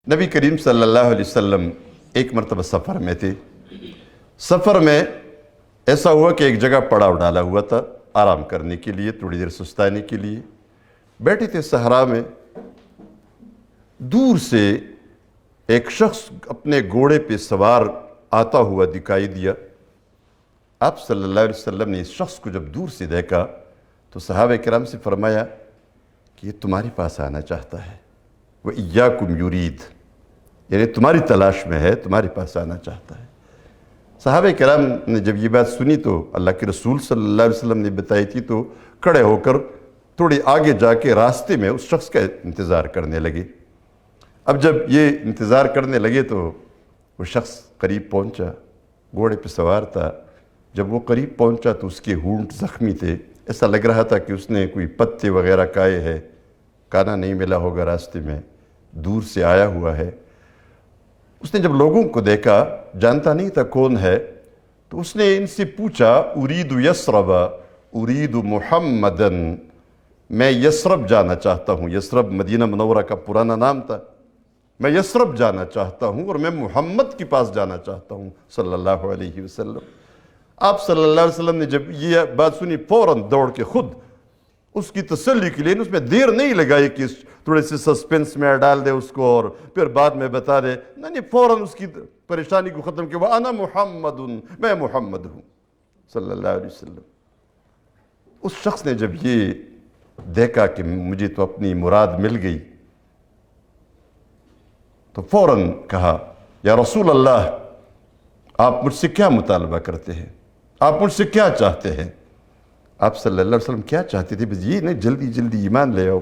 نبی کریم صلی اللہ علیہ وسلم ایک مرتبہ سفر میں تھے۔ سفر میں ایسا ہوا کہ ایک جگہ پڑاؤ ڈالا ہوا تھا آرام کرنے کے لیے، تھوڑی دیر سستانے کے لیے بیٹھے تھے صحرا میں۔ دور سے ایک شخص اپنے گھوڑے پہ سوار آتا ہوا دکھائی دیا۔ آپ صلی اللہ علیہ وسلم نے اس شخص کو جب دور سے دیکھا تو صحابہ کرام سے فرمایا کہ یہ تمہارے پاس آنا چاہتا ہے، وَإِيَّاكُمْ يُرِيد، یعنی تمہاری تلاش میں ہے، تمہارے پاس آنا چاہتا ہے۔ صحابہ کرام نے جب یہ بات سنی تو اللہ کے رسول صلی اللہ علیہ وسلم نے بتائی تھی تو کھڑے ہو کر تھوڑی آگے جا کے راستے میں اس شخص کا انتظار کرنے لگے۔ اب جب یہ انتظار کرنے لگے تو وہ شخص قریب پہنچا، گھوڑے پہ سوار تھا۔ جب وہ قریب پہنچا تو اس کے ہونٹ زخمی تھے، ایسا لگ رہا تھا کہ اس نے کوئی پتے وغیرہ کھائے ہے، کھانا نہیں ملا ہوگا راستے میں، دور سے آیا ہوا ہے۔ اس نے جب لوگوں کو دیکھا، جانتا نہیں تھا کون ہے، تو اس نے ان سے پوچھا ارید یثرب ارید محمدن، میں یثرب جانا چاہتا ہوں۔ یثرب مدینہ منورہ کا پرانا نام تھا۔ میں یثرب جانا چاہتا ہوں اور میں محمد کے پاس جانا چاہتا ہوں صلی اللہ علیہ وسلم۔ آپ صلی اللہ علیہ وسلم نے جب یہ بات سنی فوراً دوڑ کے خود اس کی تسلی کے لیے، اس میں دیر نہیں لگائی کہ تھوڑے سے سسپنس میں ڈال دے اس کو اور پھر بعد میں بتا دے، نہیں، فوراً اس کی پریشانی کو ختم کیا، وَأَنَا مُحَمَّدٌ، میں محمد ہوں صلی اللہ علیہ وسلم۔ اس شخص نے جب یہ دیکھا کہ مجھے تو اپنی مراد مل گئی تو فوراً کہا، یا رسول اللہ، آپ مجھ سے کیا مطالبہ کرتے ہیں؟ آپ مجھ سے کیا چاہتے ہیں؟ آپ صلی اللہ علیہ وسلم کیا چاہتے تھے؟ بس یہ نہیں، جلدی جلدی ایمان لے آؤ۔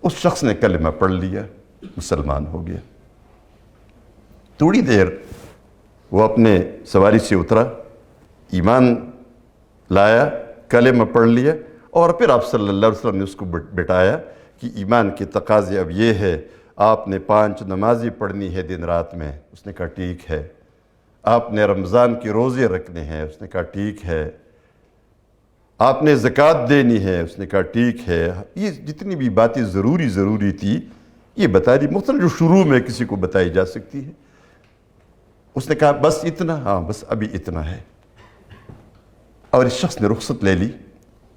اس شخص نے کلمہ پڑھ لیا، مسلمان ہو گیا۔ تھوڑی دیر وہ اپنے سواری سے اترا، ایمان لایا، کلمہ پڑھ لیا، اور پھر آپ صلی اللہ علیہ وسلم نے اس کو بٹایا کہ ایمان کے تقاضے اب یہ ہے، آپ نے 5 نمازیں پڑھنی ہے دن رات میں۔ اس نے کہا ٹھیک ہے۔ آپ نے رمضان کے روزے رکھنے ہیں۔ اس نے کہا ٹھیک ہے۔ آپ نے زکوٰۃ دینی ہے۔ اس نے کہا ٹھیک ہے۔ یہ جتنی بھی باتیں ضروری تھی یہ بتا دی، مختلف جو شروع میں کسی کو بتائی جا سکتی ہے۔ اس نے کہا بس اتنا؟ ہاں بس ابھی اتنا ہے۔ اور اس شخص نے رخصت لے لی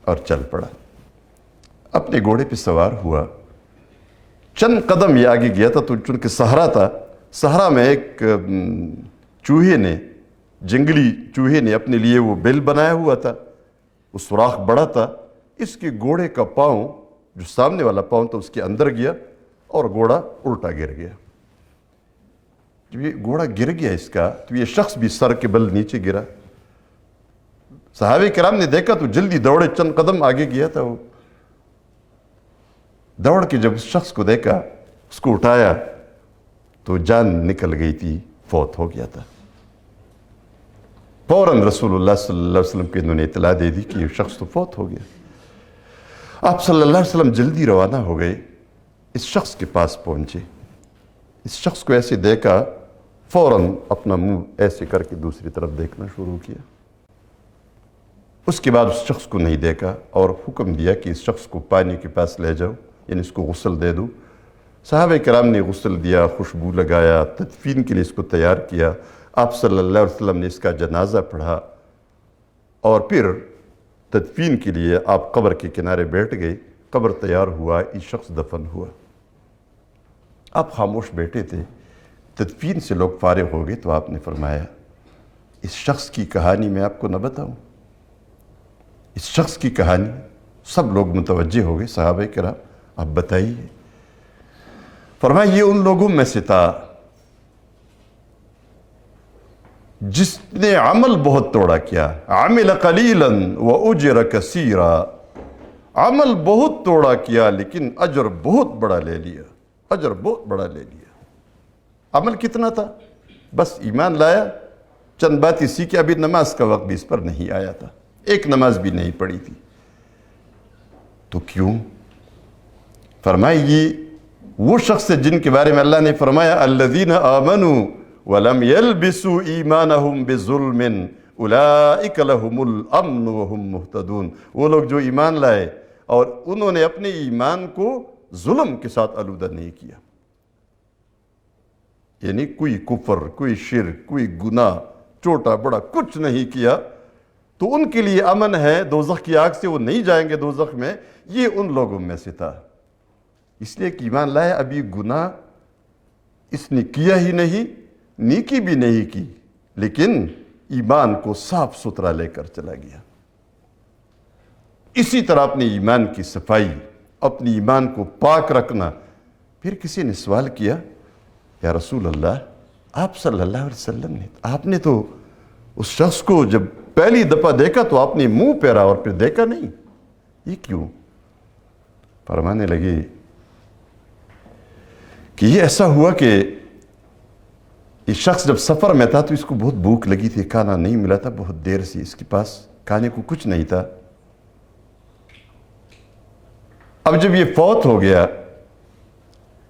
اور چل پڑا، اپنے گھوڑے پہ سوار ہوا۔ چند قدم یہ آگے گیا تھا تو چونکہ صحرا تھا، صحرا میں ایک چوہے نے، جنگلی چوہے نے اپنے لیے وہ بل بنایا ہوا تھا، وہ سوراخ بڑا تھا۔ اس کے گھوڑے کا پاؤں، جو سامنے والا پاؤں تھا، اس کے اندر گیا اور گھوڑا الٹا گر گیا۔ جب یہ گھوڑا گر گیا اس کا تو یہ شخص بھی سر کے بل نیچے گرا۔ صحابہ کرام نے دیکھا تو جلدی دوڑے، چند قدم آگے گیا تھا، وہ دوڑ کے جب اس شخص کو دیکھا، اس کو اٹھایا تو جان نکل گئی تھی، فوت ہو گیا تھا۔ فوراً رسول اللہ صلی اللہ علیہ وسلم کو انہوں نے اطلاع دے دی کہ یہ شخص تو فوت ہو گیا۔ آپ صلی اللہ علیہ وسلم جلدی روانہ ہو گئے، اس شخص کے پاس پہنچے۔ اس شخص کو ایسے دیکھا، فوراً اپنا منہ ایسے کر کے دوسری طرف دیکھنا شروع کیا۔ اس کے بعد اس شخص کو نہیں دیکھا اور حکم دیا کہ اس شخص کو پانی کے پاس لے جاؤ، یعنی اس کو غسل دے دو۔ صحابہ کرام نے غسل دیا، خوشبو لگایا، تدفین کے لیے اس کو تیار کیا۔ آپ صلی اللہ علیہ وسلم نے اس کا جنازہ پڑھا اور پھر تدفین کے لیے آپ قبر کے کنارے بیٹھ گئے۔ قبر تیار ہوا، یہ شخص دفن ہوا۔ آپ خاموش بیٹھے تھے، تدفین سے لوگ فارغ ہو گئے تو آپ نے فرمایا، اس شخص کی کہانی میں آپ کو نہ بتاؤں؟ اس شخص کی کہانی؟ سب لوگ متوجہ ہو گئے، صحابہ کرام، آپ بتائیے۔ فرمایا یہ ان لوگوں میں سے تھا جس نے عمل بہت توڑا کیا، عمل قلیلا واجر کثیرا، عمل بہت توڑا کیا لیکن اجر بہت بڑا لے لیا، اجر بہت بڑا لے لیا۔ عمل کتنا تھا؟ بس ایمان لایا، چند باتیں سیکھی، ابھی نماز کا وقت بھی اس پر نہیں آیا تھا، ایک نماز بھی نہیں پڑھی تھی۔ تو کیوں؟ فرمایا یہ وہ شخص ہے جن کے بارے میں اللہ نے فرمایا الذین آمنوا ولم يلبسوا ایمانہم بظلم اولئک لہم الامن وہم مہتدون۔ وہ لوگ جو ایمان لائے اور انہوں نے اپنے ایمان کو ظلم کے ساتھ آلودہ نہیں کیا، یعنی کوئی کفر، کوئی شرک، کوئی گناہ چھوٹا بڑا کچھ نہیں کیا تو ان کے لیے امن ہے، دوزخ کی آگ سے وہ نہیں جائیں گے دوزخ میں، یہ ان لوگوں میں سے تھا۔ اس لیے کہ ایمان لائے ابھی گناہ اس نے کیا ہی نہیں، نیکی بھی نہیں کی، لیکن ایمان کو صاف ستھرا لے کر چلا گیا۔ اسی طرح اپنے ایمان کی صفائی، اپنی ایمان کو پاک رکھنا۔ پھر کسی نے سوال کیا، یا رسول اللہ، آپ صلی اللہ علیہ وسلم نے، آپ نے تو اس شخص کو جب پہلی دفعہ دیکھا تو آپ نے منہ پھیرا اور پھر دیکھا نہیں، یہ کیوں؟ فرمانے لگے کہ یہ ایسا ہوا کہ یہ شخص جب سفر میں تھا تو اس کو بہت بھوک لگی تھی، کھانا نہیں ملا تھا، بہت دیر سے اس کے پاس کھانے کو کچھ نہیں تھا۔ اب جب یہ فوت ہو گیا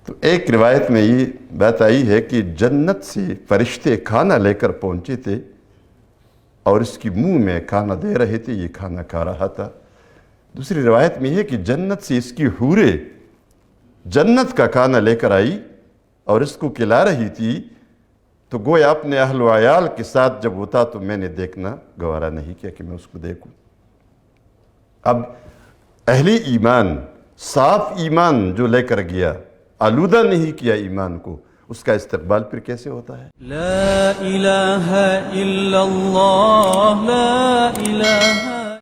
تو ایک روایت میں یہ بات آئی ہے کہ جنت سے فرشتے کھانا لے کر پہنچے تھے اور اس کی منہ میں کھانا دے رہے تھے، یہ کھانا کھا رہا تھا۔ دوسری روایت میں یہ ہے کہ جنت سے اس کی حوریں جنت کا کھانا لے کر آئی اور اس کو کھلا رہی تھی، تو گویا اپنے اہل و عیال کے ساتھ جب ہوتا تو میں نے دیکھنا گوارا نہیں کیا کہ میں اس کو دیکھوں۔ اب اہل ایمان، صاف ایمان جو لے کر گیا، آلودہ نہیں کیا ایمان کو، اس کا استقبال پھر کیسے ہوتا ہے؟ لا الہ الا اللہ، لا الہ